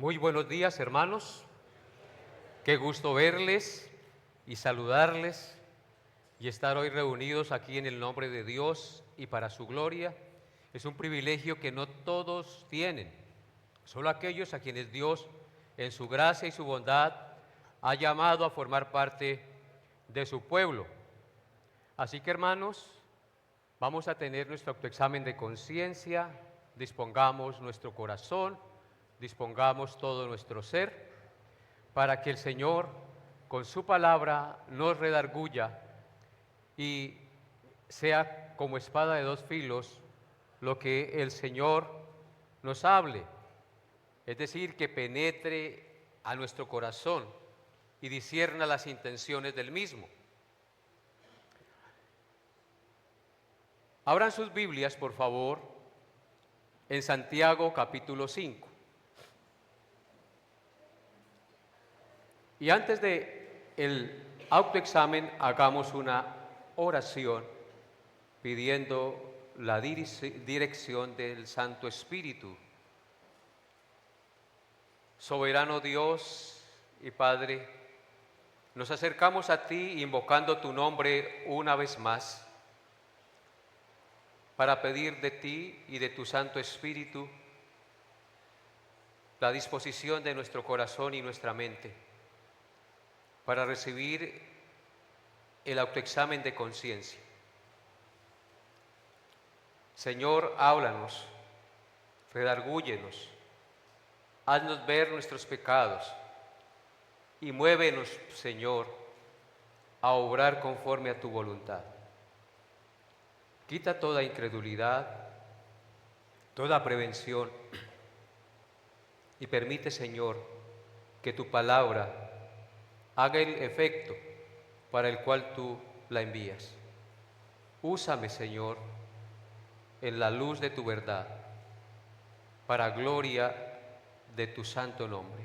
Muy buenos días, hermanos. Qué gusto verles y saludarles y estar hoy reunidos aquí en el nombre de Dios y para su gloria. Es un privilegio que no todos tienen, solo aquellos a quienes Dios, en su gracia y su bondad, ha llamado a formar parte de su pueblo. Así que, hermanos, vamos a tener nuestro autoexamen de conciencia. Dispongamos nuestro corazón, dispongamos todo nuestro ser, para que el Señor, con su palabra, nos redarguya y sea como espada de dos filos lo que el Señor nos hable, es decir, que penetre a nuestro corazón y discierna las intenciones del mismo. Abran sus Biblias, por favor, en Santiago capítulo 5. Y antes de el autoexamen, hagamos una oración pidiendo la dirección del Santo Espíritu. Soberano Dios y Padre, nos acercamos a ti invocando tu nombre una vez más para pedir de ti y de tu Santo Espíritu la disposición de nuestro corazón y nuestra mente para recibir el autoexamen de conciencia. Señor, háblanos, redargúyenos, haznos ver nuestros pecados y muévenos, Señor, a obrar conforme a tu voluntad. Quita toda incredulidad, toda prevención y permite, Señor, que tu palabra haga el efecto para el cual tú la envías. Úsame, Señor, en la luz de tu verdad, para gloria de tu santo nombre.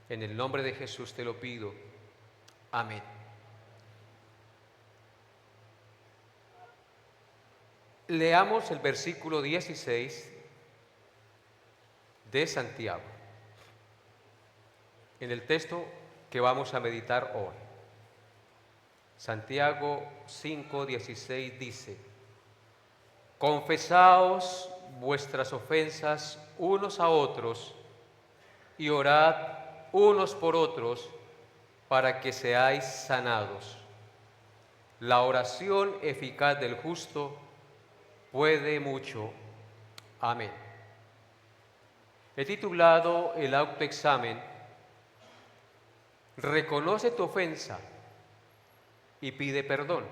En el nombre de Jesús te lo pido. Amén. Leamos el versículo 16 de Santiago, en el texto que vamos a meditar hoy. Santiago 5:16 dice: confesaos vuestras ofensas unos a otros y orad unos por otros para que seáis sanados. La oración eficaz del justo puede mucho. Amén. He titulado el autoexamen Reconoce tu ofensa y pide perdón.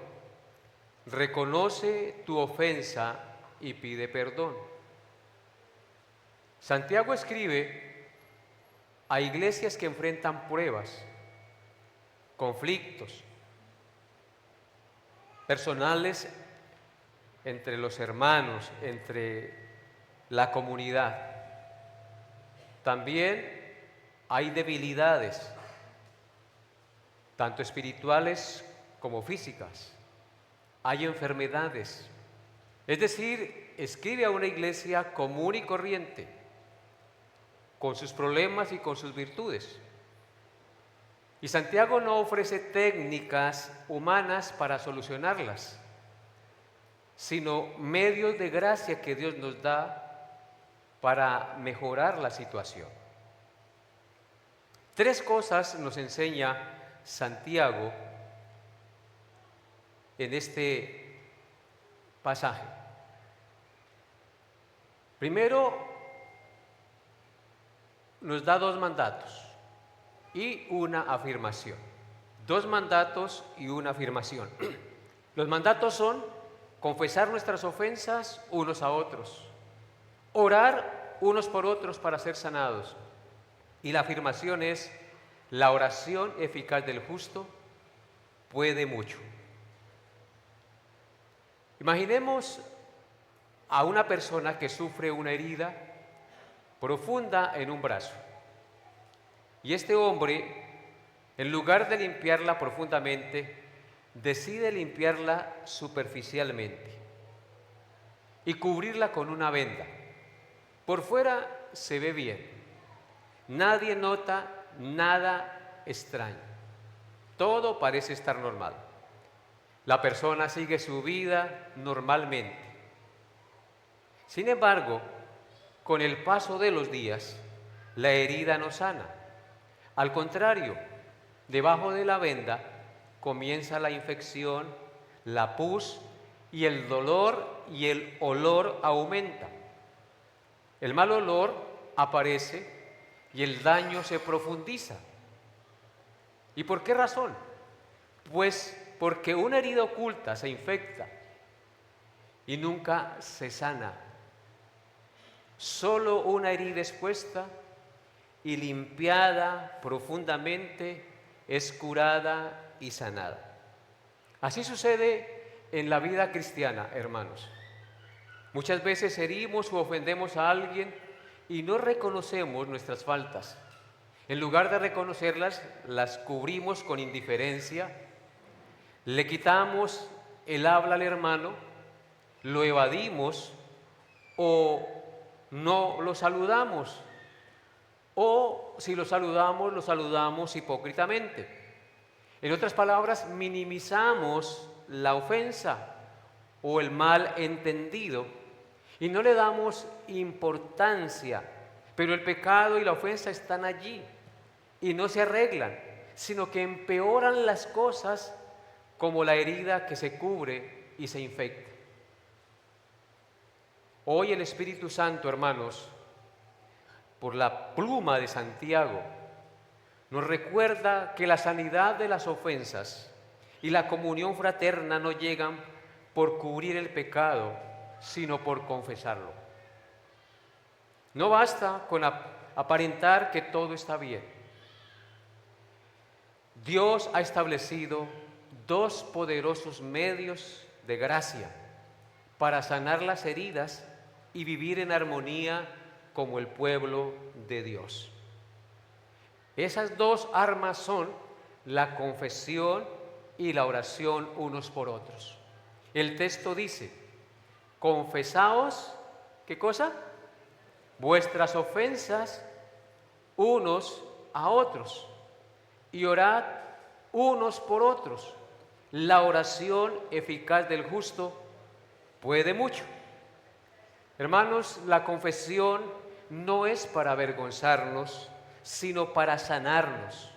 Reconoce tu ofensa y pide perdón. Santiago escribe a iglesias que enfrentan pruebas, conflictos personales entre los hermanos, entre la comunidad. También hay debilidades, tanto espirituales como físicas. Hay enfermedades. Es decir, escribe a una iglesia común y corriente, con sus problemas y con sus virtudes. Y Santiago no ofrece técnicas humanas para solucionarlas, sino medios de gracia que Dios nos da para mejorar la situación. Tres cosas nos enseña Santiago en este pasaje. Primero, nos da dos mandatos y una afirmación. Dos mandatos y una afirmación. Los mandatos son confesar nuestras ofensas unos a otros, orar unos por otros para ser sanados. Y la afirmación es: la oración eficaz del justo puede mucho. Imaginemos a una persona que sufre una herida profunda en un brazo. Y este hombre, en lugar de limpiarla profundamente, decide limpiarla superficialmente y cubrirla con una venda. Por fuera se ve bien, Nadie nota nada extraño. Todo parece estar normal. La persona sigue su vida normalmente. Sin embargo, con el paso de los días, la herida no sana. Al contrario, debajo de la venda comienza la infección, la pus y el dolor y el olor aumenta. El mal olor aparece y el daño se profundiza. ¿Y por qué razón? Pues porque una herida oculta se infecta y nunca se sana. Solo una herida expuesta y limpiada profundamente es curada y sanada. Así sucede en la vida cristiana, hermanos. Muchas veces herimos o ofendemos a alguien y no reconocemos nuestras faltas. En lugar de reconocerlas, las cubrimos con indiferencia, le quitamos el habla al hermano, lo evadimos o no lo saludamos, o si lo saludamos hipócritamente. En otras palabras, minimizamos la ofensa o el mal entendido y no le damos importancia, pero el pecado y la ofensa están allí y no se arreglan, sino que empeoran las cosas como la herida que se cubre y se infecta. Hoy el Espíritu Santo, hermanos, por la pluma de Santiago, nos recuerda que la sanidad de las ofensas y la comunión fraterna no llegan por cubrir el pecado, sino por confesarlo. No basta con aparentar que todo está bien. Dios ha establecido dos poderosos medios de gracia para sanar las heridas y vivir en armonía como el pueblo de Dios. Esas dos armas son la confesión y la oración unos por otros. El texto dice: confesaos, ¿qué cosa? Vuestras ofensas unos a otros y orad unos por otros. La oración eficaz del justo puede mucho. Hermanos, la confesión no es para avergonzarnos, sino para sanarnos.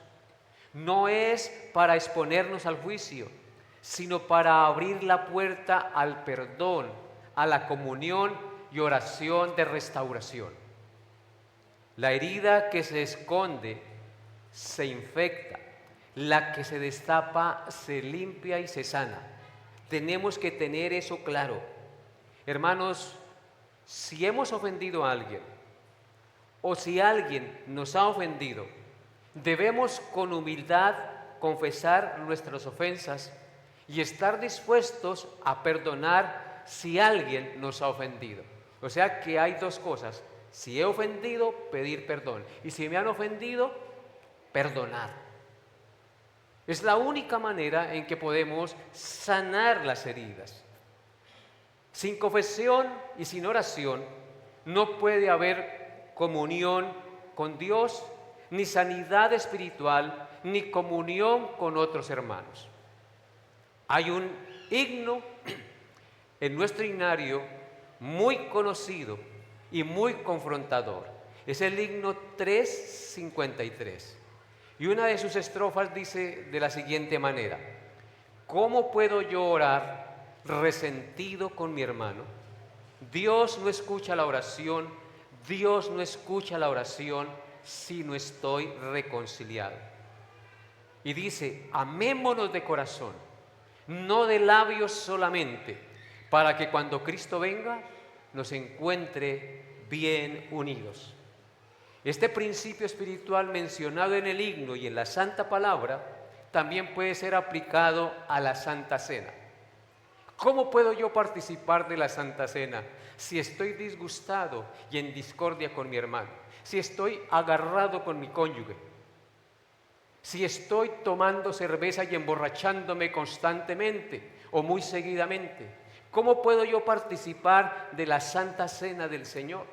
No es para exponernos al juicio, sino para abrir la puerta al perdón, a la comunión y oración de restauración. La herida que se esconde se infecta, la que se destapa se limpia y se sana. Tenemos que tener eso claro. Hermanos, si hemos ofendido a alguien o si alguien nos ha ofendido, debemos con humildad confesar nuestras ofensas y estar dispuestos a perdonar si alguien nos ha ofendido. O sea que hay dos cosas: si he ofendido, pedir perdón, y si me han ofendido, perdonar. Es la única manera en que podemos sanar las heridas. Sin confesión y sin oración no puede haber comunión con Dios, ni sanidad espiritual, ni comunión con otros hermanos. Hay un himno en nuestro himnario muy conocido y muy confrontador. Es el himno 353. Y una de sus estrofas dice de la siguiente manera: ¿cómo puedo yo orar resentido con mi hermano? Dios no escucha la oración, Dios no escucha la oración si no estoy reconciliado. Y dice: amémonos de corazón, no de labios solamente, para que cuando Cristo venga nos encuentre bien unidos. Este principio espiritual mencionado en el himno y en la Santa Palabra también puede ser aplicado a la Santa Cena. ¿Cómo puedo yo participar de la Santa Cena si estoy disgustado y en discordia con mi hermano? Si estoy agarrado con mi cónyuge, si estoy tomando cerveza y emborrachándome constantemente o muy seguidamente, ¿cómo puedo yo participar de la Santa Cena del Señor?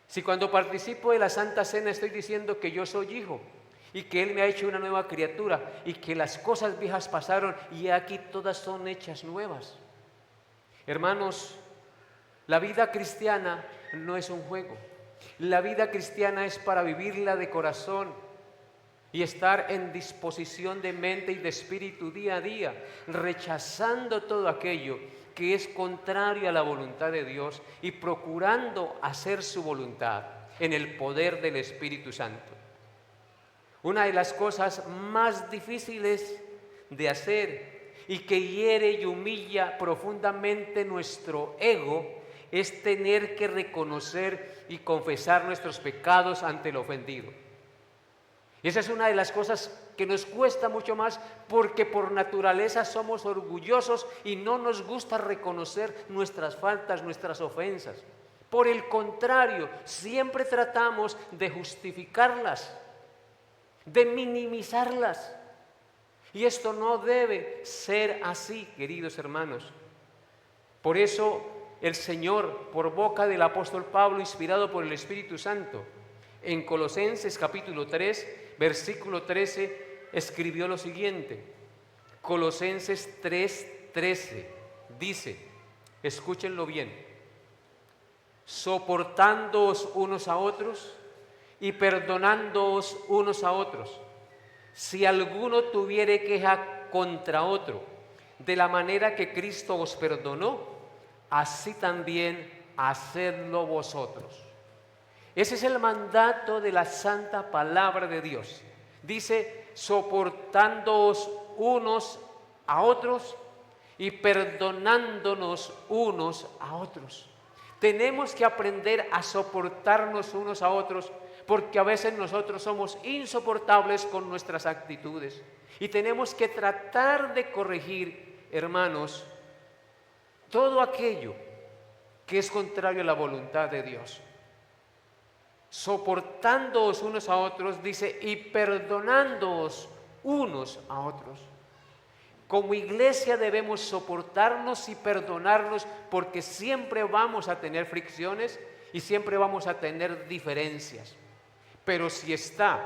Si cuando participo de la Santa Cena estoy diciendo que yo soy hijo y que Él me ha hecho una nueva criatura y que las cosas viejas pasaron y aquí todas son hechas nuevas. Hermanos, la vida cristiana no es un juego. La vida cristiana es para vivirla de corazón y estar en disposición de mente y de espíritu día a día, rechazando todo aquello que es contrario a la voluntad de Dios y procurando hacer su voluntad en el poder del Espíritu Santo. Una de las cosas más difíciles de hacer y que hiere y humilla profundamente nuestro ego es tener que reconocer y confesar nuestros pecados ante el ofendido. Y esa es una de las cosas que nos cuesta mucho más porque por naturaleza somos orgullosos y no nos gusta reconocer nuestras faltas, nuestras ofensas. Por el contrario, siempre tratamos de justificarlas, de minimizarlas. Y esto no debe ser así, queridos hermanos. Por eso el Señor, por boca del apóstol Pablo, inspirado por el Espíritu Santo, en Colosenses capítulo 3, versículo 13, escribió lo siguiente. Colosenses 3:13 dice, escúchenlo bien, soportándoos unos a otros y perdonándoos unos a otros, si alguno tuviere queja contra otro, de la manera que Cristo os perdonó, así también hacedlo vosotros. Ese es el mandato de la santa palabra de Dios. Dice, soportándoos unos a otros y perdonándonos unos a otros. Tenemos que aprender a soportarnos unos a otros porque a veces nosotros somos insoportables con nuestras actitudes. Y tenemos que tratar de corregir, hermanos, todo aquello que es contrario a la voluntad de Dios. Soportándoos unos a otros, dice, y perdonándoos unos a otros. Como iglesia debemos soportarnos y perdonarnos porque siempre vamos a tener fricciones y siempre vamos a tener diferencias. Pero si está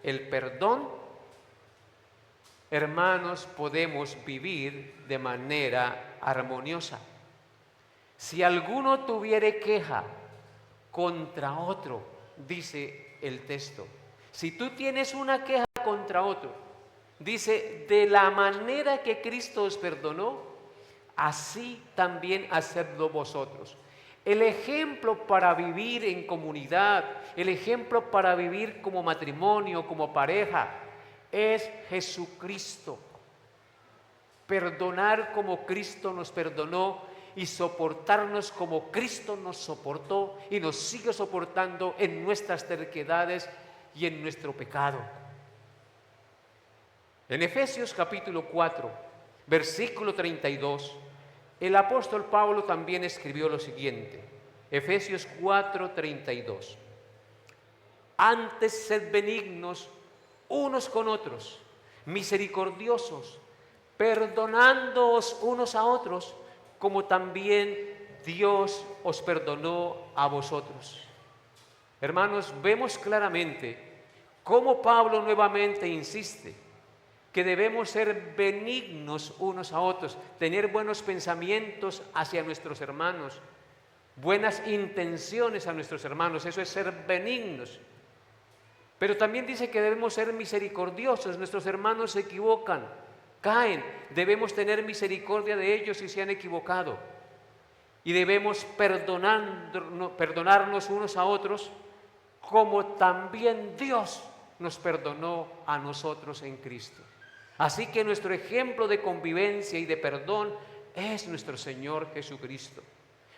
el perdón, hermanos, podemos vivir de manera armoniosa. Si alguno tuviere queja contra otro, dice el texto, si tú tienes una queja contra otro, dice, de la manera que Cristo os perdonó, así también hacedlo vosotros. El ejemplo para vivir en comunidad, el ejemplo para vivir como matrimonio, como pareja, es Jesucristo. Perdonar como Cristo nos perdonó y soportarnos como Cristo nos soportó y nos sigue soportando en nuestras terquedades y en nuestro pecado. En Efesios capítulo 4, versículo 32, el apóstol Pablo también escribió lo siguiente. Efesios 4, 32. Antes sed benignos unos con otros, misericordiosos, perdonándoos unos a otros, como también Dios os perdonó a vosotros. Hermanos, vemos claramente cómo Pablo nuevamente insiste que debemos ser benignos unos a otros, tener buenos pensamientos hacia nuestros hermanos, buenas intenciones a nuestros hermanos, eso es ser benignos. Pero también dice que debemos ser misericordiosos, nuestros hermanos se equivocan, caen, debemos tener misericordia de ellos si se han equivocado. Y debemos perdonarnos unos a otros, como también Dios nos perdonó a nosotros en Cristo. Así que nuestro ejemplo de convivencia y de perdón es nuestro Señor Jesucristo.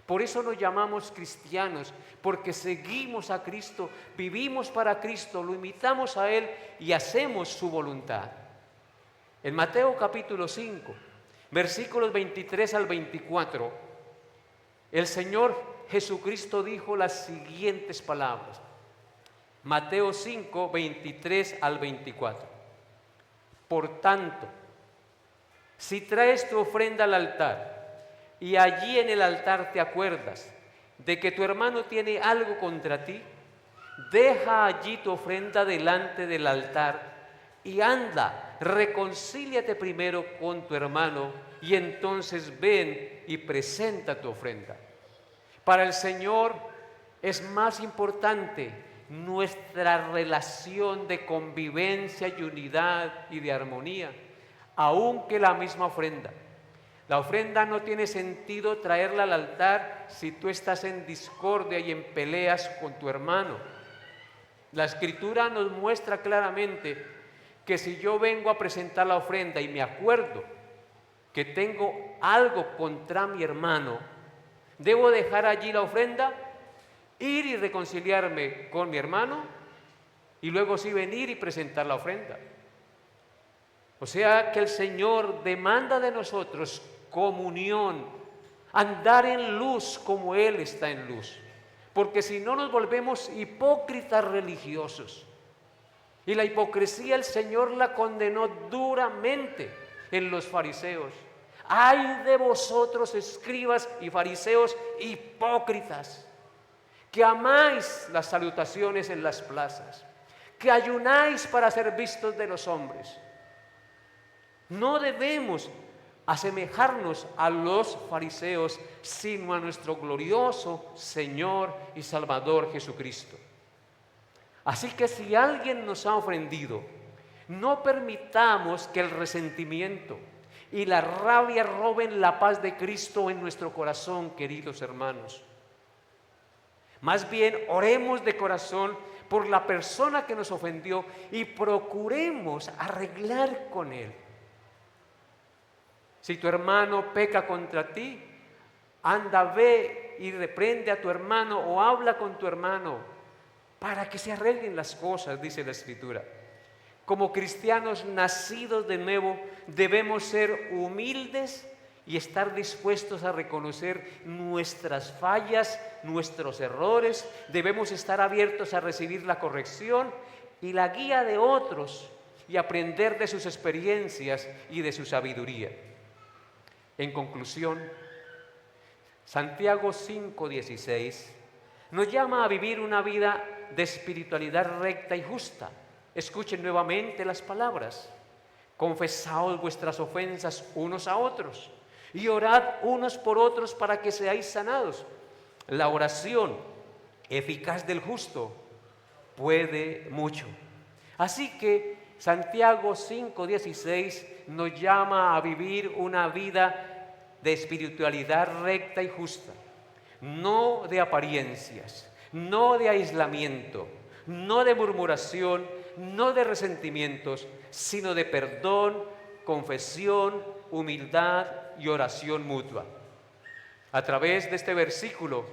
Por eso nos llamamos cristianos, porque seguimos a Cristo, vivimos para Cristo, lo imitamos a Él y hacemos su voluntad. En Mateo capítulo 5, versículos 23 al 24, el Señor Jesucristo dijo las siguientes palabras. Mateo 5, 23 al 24. Por tanto, si traes tu ofrenda al altar y allí en el altar te acuerdas de que tu hermano tiene algo contra ti, deja allí tu ofrenda delante del altar y anda, reconcíliate primero con tu hermano y entonces ven y presenta tu ofrenda. Para el Señor es más importante nuestra relación de convivencia y unidad y de armonía, aún que la misma ofrenda. La ofrenda no tiene sentido traerla al altar si tú estás en discordia y en peleas con tu hermano. La Escritura nos muestra claramente que si yo vengo a presentar la ofrenda y me acuerdo que tengo algo contra mi hermano, debo dejar allí la ofrenda, ir y reconciliarme con mi hermano y luego sí venir y presentar la ofrenda. O sea que el Señor demanda de nosotros comunión, andar en luz como Él está en luz, porque si no nos volvemos hipócritas religiosos. Y la hipocresía el Señor la condenó duramente en los fariseos. ¡Ay de vosotros, escribas y fariseos hipócritas, que amáis las salutaciones en las plazas, que ayunáis para ser vistos de los hombres! No debemos asemejarnos a los fariseos, sino a nuestro glorioso Señor y Salvador Jesucristo. Así que si alguien nos ha ofendido, no permitamos que el resentimiento y la rabia roben la paz de Cristo en nuestro corazón, queridos hermanos. Más bien, oremos de corazón por la persona que nos ofendió y procuremos arreglar con él. Si tu hermano peca contra ti, anda, ve y reprende a tu hermano o habla con tu hermano para que se arreglen las cosas, dice la Escritura. Como cristianos nacidos de nuevo, debemos ser humildes y estar dispuestos a reconocer nuestras fallas, nuestros errores. Debemos estar abiertos a recibir la corrección y la guía de otros y aprender de sus experiencias y de su sabiduría. En conclusión, Santiago 5:16 nos llama a vivir una vida de espiritualidad recta y justa. Escuchen nuevamente las palabras: confesaos vuestras ofensas unos a otros y orad unos por otros para que seáis sanados. La oración eficaz del justo puede mucho. Así que Santiago 5:16 nos llama a vivir una vida de espiritualidad recta y justa, no de apariencias, no de aislamiento, no de murmuración, no de resentimientos, sino de perdón, confesión, humildad y oración mutua. A través de este versículo,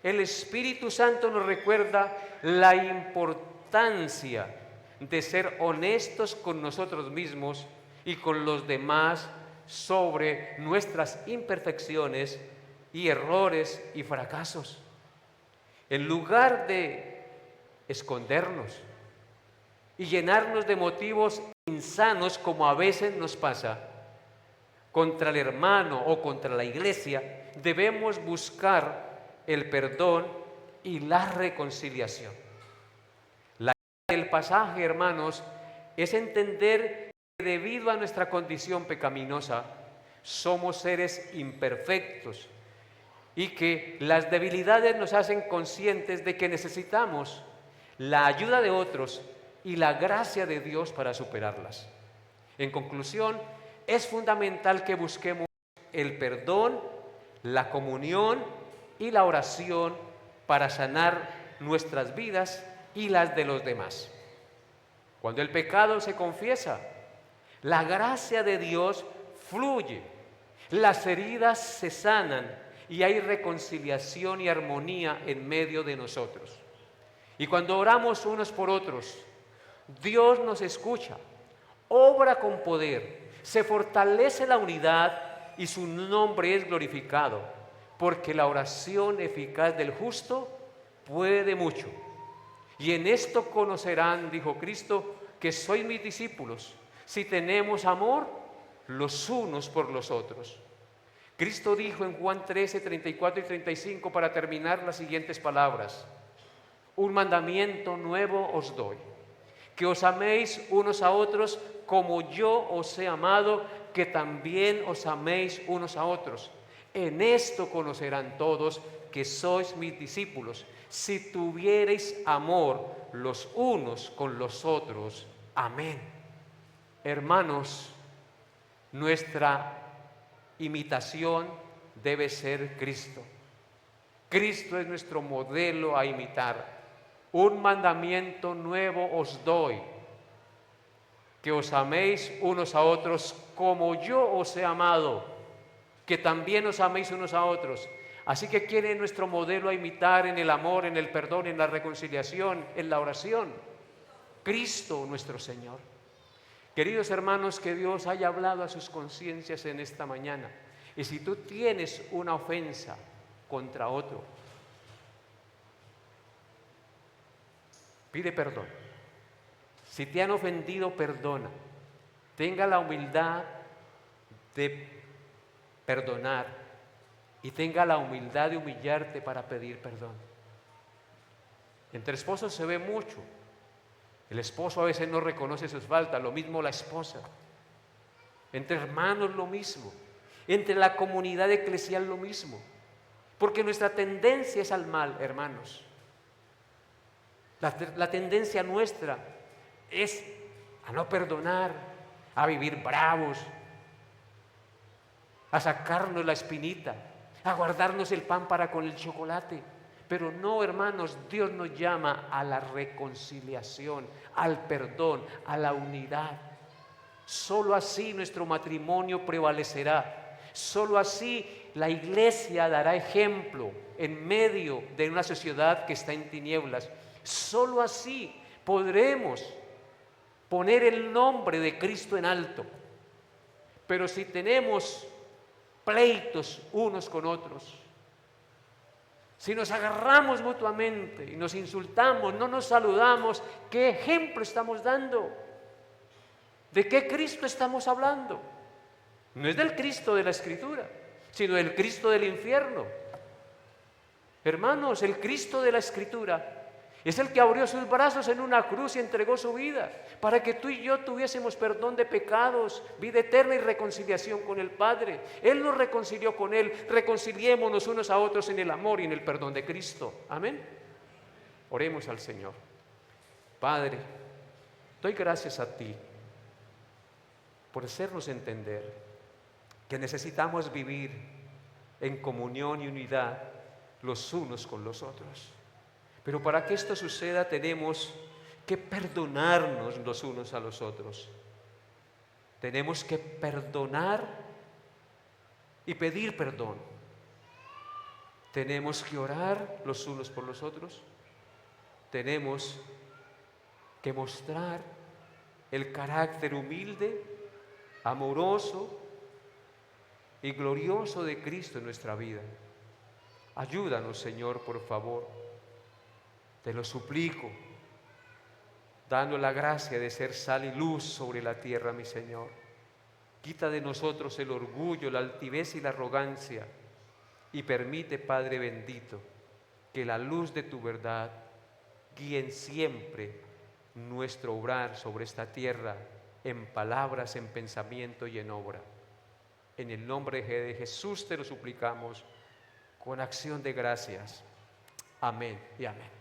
el Espíritu Santo nos recuerda la importancia de ser honestos con nosotros mismos y con los demás sobre nuestras imperfecciones y errores y fracasos. En lugar de escondernos y llenarnos de motivos insanos, como a veces nos pasa, contra el hermano o contra la iglesia, debemos buscar el perdón y la reconciliación. La idea del pasaje, hermanos, es entender que debido a nuestra condición pecaminosa, somos seres imperfectos y que las debilidades nos hacen conscientes de que necesitamos la ayuda de otros y la gracia de Dios para superarlas. En conclusión, es fundamental que busquemos el perdón, la comunión y la oración para sanar nuestras vidas y las de los demás. Cuando el pecado se confiesa, la gracia de Dios fluye, las heridas se sanan y hay reconciliación y armonía en medio de nosotros. Y cuando oramos unos por otros, Dios nos escucha, obra con poder, se fortalece la unidad y su nombre es glorificado, porque la oración eficaz del justo puede mucho. Y en esto conocerán, dijo Cristo, que sois mis discípulos, si tenemos amor los unos por los otros. Cristo dijo en Juan 13, 34 y 35, para terminar, las siguientes palabras: un mandamiento nuevo os doy, que os améis unos a otros como yo os he amado, que también os améis unos a otros. En esto conocerán todos que sois mis discípulos, si tuviereis amor los unos con los otros. Amén. Hermanos, nuestra imitación debe ser Cristo. Cristo es nuestro modelo a imitar. Un mandamiento nuevo os doy, que os améis unos a otros como yo os he amado, que también os améis unos a otros. Así que ¿quién es nuestro modelo a imitar en el amor, en el perdón, en la reconciliación, en la oración? Cristo nuestro Señor. Queridos hermanos, que Dios haya hablado a sus conciencias en esta mañana. Y si tú tienes una ofensa contra otro, pide perdón. Si te han ofendido, perdona. Tenga la humildad de perdonar y tenga la humildad de humillarte para pedir perdón. Entre esposos se ve mucho. El esposo a veces no reconoce sus faltas, lo mismo la esposa. Entre hermanos lo mismo. Entre la comunidad eclesial lo mismo. Porque nuestra tendencia es al mal, hermanos. La tendencia nuestra es a no perdonar, a vivir bravos, a sacarnos la espinita, a guardarnos el pan para con el chocolate. Pero no, hermanos, Dios nos llama a la reconciliación, al perdón, a la unidad. Solo así nuestro matrimonio prevalecerá. Solo así la iglesia dará ejemplo en medio de una sociedad que está en tinieblas. Solo así podremos poner el nombre de Cristo en alto. Pero si tenemos pleitos unos con otros, si nos agarramos mutuamente y nos insultamos, no nos saludamos, ¿qué ejemplo estamos dando? ¿De qué Cristo estamos hablando? No es del Cristo de la Escritura, sino del Cristo del infierno. Hermanos, el Cristo de la Escritura es el que abrió sus brazos en una cruz y entregó su vida para que tú y yo tuviésemos perdón de pecados, vida eterna y reconciliación con el Padre. Él nos reconcilió con Él. Reconciliémonos unos a otros en el amor y en el perdón de Cristo. Amén. Oremos al Señor. Padre, doy gracias a ti por hacernos entender que necesitamos vivir en comunión y unidad los unos con los otros. Pero para que esto suceda tenemos que perdonarnos los unos a los otros. Tenemos que perdonar y pedir perdón. Tenemos que orar los unos por los otros. Tenemos que mostrar el carácter humilde, amoroso y glorioso de Cristo en nuestra vida. Ayúdanos, Señor, por favor. Te lo suplico, dando la gracia de ser sal y luz sobre la tierra, mi Señor. Quita de nosotros el orgullo, la altivez y la arrogancia y permite, Padre bendito, que la luz de tu verdad guíe siempre nuestro obrar sobre esta tierra en palabras, en pensamiento y en obra. En el nombre de Jesús te lo suplicamos con acción de gracias. Amén y amén.